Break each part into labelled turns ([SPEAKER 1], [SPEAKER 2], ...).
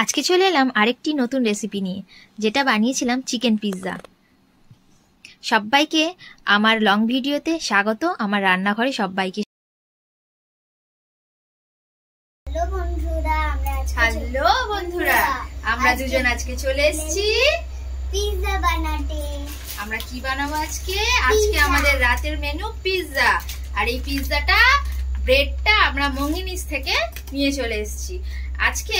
[SPEAKER 1] আজকে চলে এলাম আরেকটি নতুন রেসিপি নিয়ে, যেটা বানিয়েছিলাম চিকেন পিৎজা। সবাইকে আমার লং ভিডিওতে স্বাগত। আমার রান্নাঘরে সবাইকে
[SPEAKER 2] হ্যালো বন্ধুরা, আমরা দুজন আজকে চলে এসেছি
[SPEAKER 3] পিৎজা বানাতে।
[SPEAKER 2] আমরা কি বানাবো আজকে? আজকে আমাদের রাতের মেনু পিৎজা। আর এই পিৎজাটা ব্রেডটা আমরা মঙ্গিনিস থেকে নিয়ে চলে এসেছি আজকে।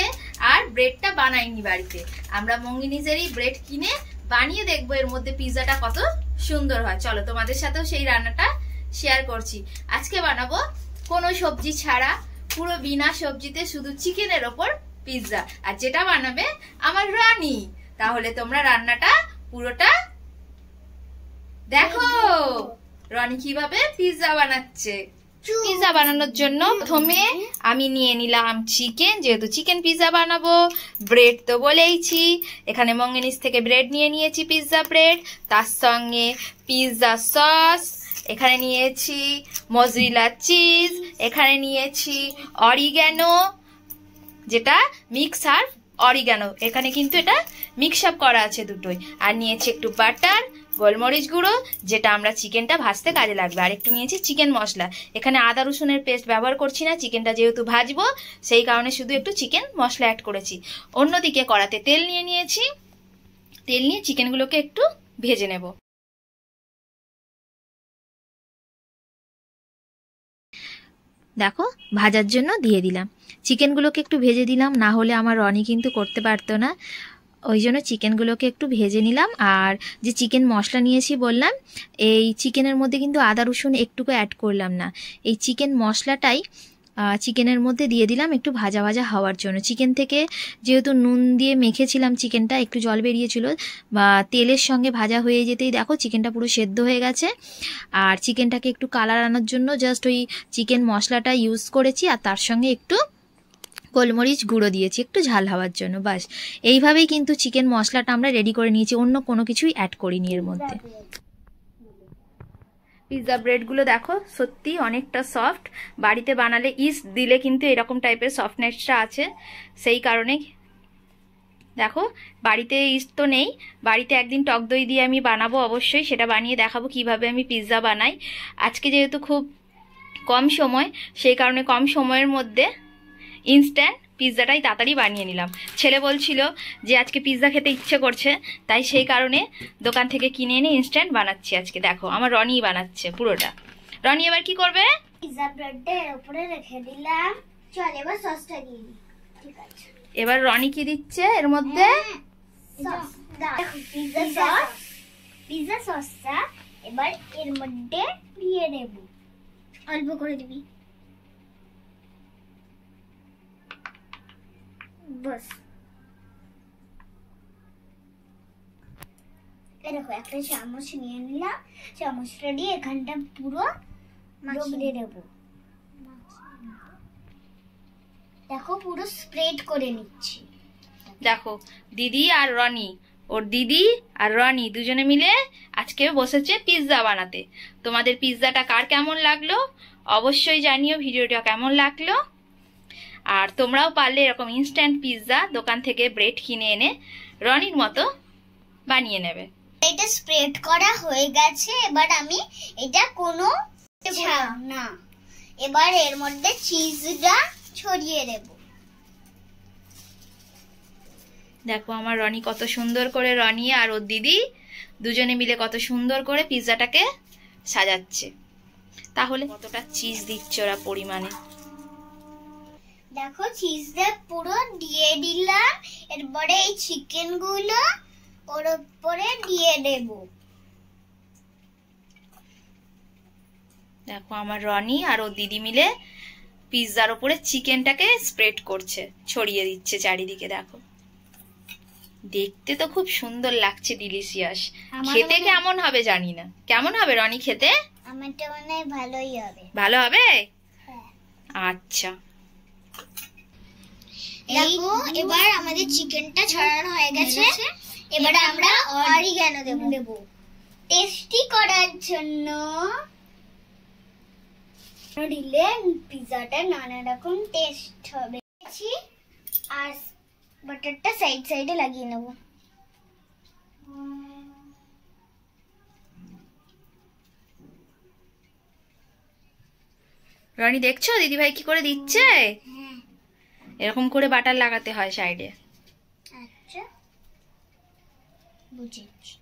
[SPEAKER 2] আর ব্রেডটা বানাইনি বাড়িতে, আমরা মঙ্গিনিসেরই ব্রেড কিনে বানিয়ে দেখবো এর মধ্যে পিৎজাটা কত সুন্দর হয়। চলো তোমাদের সাথেও সেই রান্নাটা শেয়ার করছি। আজকে বানাবো কোনো সবজি ছাড়া, পুরো বিনা সবজিতে শুধু চিকেনের ওপর পিৎজা। আর যেটা বানাবে আমার রনি। তাহলে তোমরা রান্নাটা পুরোটা দেখো, রনি কিভাবে পিৎজা বানাচ্ছে। পিৎজা বানানোর জন্য প্রথমে আমি নিয়ে নিলাম চিকেন, যেহেতু চিকেন পিৎজা বানাবো। ব্রেড তো বলেইছি, এখানে মঙ্গিনিস থেকে ব্রেড নিয়ে নিয়েছি, পিৎজা ব্রেড। তার সঙ্গে পিৎজা সস, এখানে নিয়েছি মজরিলা চিজ, এখানে নিয়েছি অরিগ্যানো, যেটা মিক্স আর অরিগ্যানো, এখানে কিন্তু এটা মিক্স আপ করা আছে দুটোই। আর নিয়েছি একটু বাটার, গোলমরিচ গুঁড়ো, যেটা আমরা চিকেনটা ভাজতে কাজে লাগবে। আর একটু নিয়েছি চিকেন মশলা। এখানে আদা রসুনের পেস্ট ব্যবহার করছি না, চিকেনটা যেহেতু ভাজবো সেই কারণে শুধু একটু চিকেন মশলা অ্যাড করেছি। অন্যদিকে কড়াতে তেল নিয়ে নিয়েছি, তেল নিয়ে চিকেনগুলোকে একটু ভেজে নেব।
[SPEAKER 1] দেখো ভাজার জন্য দিয়ে দিলাম। চিকেনগুলোকে একটু ভেজে দিলাম, না হলে আমার রনি কিন্তু করতে পারতো না। ওই জন্য চিকেনগুলোকে একটু ভেজে নিলাম। আর যে চিকেন মশলা নিয়েছি বললাম, এই চিকেনের মধ্যে কিন্তু আদা রসুন একটুকু অ্যাড করলাম না। এই চিকেন মশলাটাই চিকেনের মধ্যে দিয়ে দিলাম একটু ভাজা ভাজা হওয়ার জন্য। চিকেন থেকে যেহেতু নুন দিয়ে মেখেছিলাম চিকেনটা, একটু জল বেরিয়েছিল, বা তেলের সঙ্গে ভাজা হয়ে যেতেই দেখো চিকেনটা পুরো সেদ্ধ হয়ে গেছে। আর চিকেনটাকে একটু কালার আনার জন্য জাস্ট ওই চিকেন মশলাটা ইউজ করেছি, আর তার সঙ্গে একটু গোলমরিচ গুঁড়ো দিয়েছি একটু ঝাল হওয়ার জন্য। বাস এইভাবেই কিন্তু চিকেন মশলাটা আমরা রেডি করে নিয়েছি, অন্য কোনো কিছুই অ্যাড করিনি এর মধ্যে।
[SPEAKER 2] পিৎজা ব্রেডগুলো দেখো সত্যি অনেকটা সফট। বাড়িতে বানালে ইস্ট দিলে কিন্তু এরকম টাইপের সফটনেসটা আছে, সেই কারণে দেখো। বাড়িতে ইস্ট তো নেই, বাড়িতে একদিন টক দই দিয়ে আমি বানাবো অবশ্যই, সেটা বানিয়ে দেখাবো কিভাবে আমি পিৎজা বানাই। আজকে যেহেতু খুব কম সময়, সেই কারণে কম সময়ের মধ্যে ইনস্ট্যান্ট পিৎজাটাই তাড়াতাড়ি বানিয়ে নিলাম। ছেলে বলছিল যে আজকে পিৎজা খেতে ইচ্ছে করছে, তাই সেই কারণে দোকান থেকে কিনে এনে ইনস্ট্যান্ট বানাচ্ছি আজকে। দেখো আমার রনি বানাচ্ছে পুরোটা। রনি এবার কি করবে?
[SPEAKER 3] পিৎজা ব্রেডটা এর উপরে রেখে দিলাম। চল এবার সসটা দিয়ে দিই। ঠিক আছে,
[SPEAKER 2] এবার রনি কি দিচ্ছে এর মধ্যে?
[SPEAKER 3] সস। দেখো পিৎজা সসটা এবার এর মধ্যে দিয়ে দেব। অল্প করে দিবি, বাস। দেখো একটা চামচ নিয়ে নিলাম, চামচটা দিয়ে এখানটা পুরো ডুবিয়ে দেব। দেখো পুরো স্প্রেড করে নিচ্ছি।
[SPEAKER 2] দেখো দিদি আর রনি, ওর দিদি আর রনি দুজনে মিলে আজকে বসেছে পিৎজা বানাতে। তোমাদের পিৎজাটা কার কেমন লাগলো অবশ্যই জানিও, ভিডিওটা কেমন লাগলো। আর তোমরাও পারলে এরকম ইনস্ট্যান্ট পিৎজা দোকান থেকে ব্রেড কিনে এনে রনির মতো বানিয়ে নেবে।
[SPEAKER 3] এটা স্প্রেড করা হয়ে গেছে, এবার আমি এটা কোনো না, এবার এর মধ্যে চিজটা ছড়িয়ে দেব।
[SPEAKER 2] দেখো আমার রনি কত সুন্দর করে, রনি আর ওর দিদি দুজনে মিলে কত সুন্দর করে পিৎজাটাকে সাজাচ্ছে। তাহলে কতটা চিজ দিচ্ছে ওরা পরিমাণে।
[SPEAKER 3] দেখো চিজটা পুরো দিয়ে দিলাম, এরপরে এই চিকেন গুলো ওর উপরে দিয়ে দেব।
[SPEAKER 2] দেখো আমার রনি আর ওর দিদি মিলে পিৎজার উপরে চিকেনটাকে স্প্রেড করছে, ছড়িয়ে দিচ্ছে চারিদিকে। দেখো দেখতে তো খুব সুন্দর লাগছে, ডিলিশিয়াস। খেতে কেমন হবে জানি না। কেমন হবে রনি খেতে?
[SPEAKER 3] আমার তো মনে হয় ভালোই হবে।
[SPEAKER 2] ভালো হবে? আচ্ছা,
[SPEAKER 3] দেখো এবার আমাদের চিকেনটা ছড়ানো হয়ে গেছে। এবার আমরা অরিগ্যানো দেব টেস্টি করার জন্য। দিলে পিৎজাটা নানা রকম টেস্ট হবে। আর বাটারটা সাইড সাইডে লাগিয়ে নেব।
[SPEAKER 2] রনি দেখছো দিদিভাই কি করে দিচ্ছে? এরকম করে বাটার লাগাতে হয় সাইডে।
[SPEAKER 3] আচ্ছা বুঝেছি।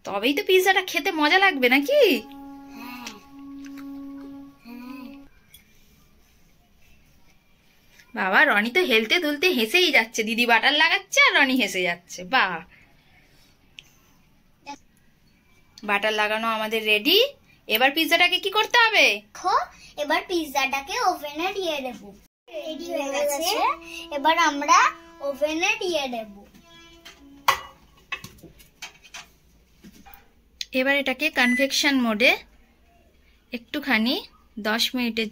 [SPEAKER 2] তবেই তো পিৎজাটা খেতে মজা লাগবে নাকি? বাবা রনি তো হেলতে দুলতে হেসেই যাচ্ছে, দিদি বাটার লাগাচ্ছে আর রনি হেসে যাচ্ছে। বাহ, বাটার লাগানো আমাদের রেডি। এবার পিৎজাটাকে কি করতে হবে?
[SPEAKER 3] দেখো এবার পিৎজাটাকে ওভেনে দিয়ে দেব। রেডি হয়ে গেছে, এবার আমরা ওভেনে দিয়ে দেব।
[SPEAKER 2] এবার এটাকে কনভেকশন মোডে একটুখানি 10 মিনিটের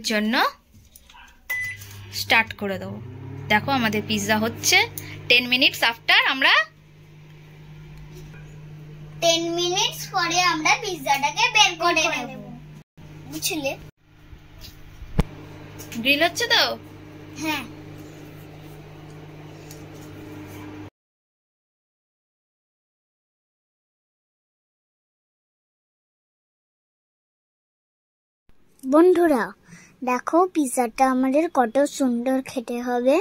[SPEAKER 2] জন্য স্টার্ট করে দেবো। দেখো আমাদের পিৎজা হচ্ছে। 10 মিনিটস আফটার আমরা
[SPEAKER 3] 10 মিনিটস পরে আমরা পিৎজাটাকে বের করে নেব। বুঝলে?
[SPEAKER 2] গ্রিল হচ্ছে তো?
[SPEAKER 3] হ্যাঁ। বন্ধুরা দেখো পিৎজাটা আমাদের কত সুন্দর খেতে হবে,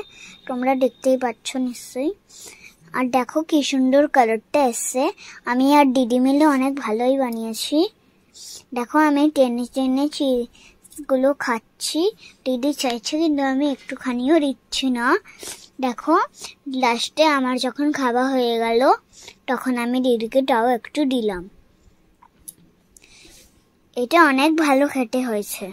[SPEAKER 3] তোমরা দেখতেই পাচ্ছ নিশ্চয়ই। আর দেখো কি সুন্দর কালারটা এসছে। আমি আর দিদি মিলে অনেক ভালোই বানিয়েছি। দেখো আমি টেনে টেনে চিজগুলো খাচ্ছি, দিদি চাইছে কিন্তু আমি একটুখানিও দিচ্ছি না। দেখো লাস্টে আমার যখন খাওয়া হয়ে গেল তখন আমি দিদিকে তাও একটু দিলাম। এটা অনেক ভালো খেতে হয়েছে।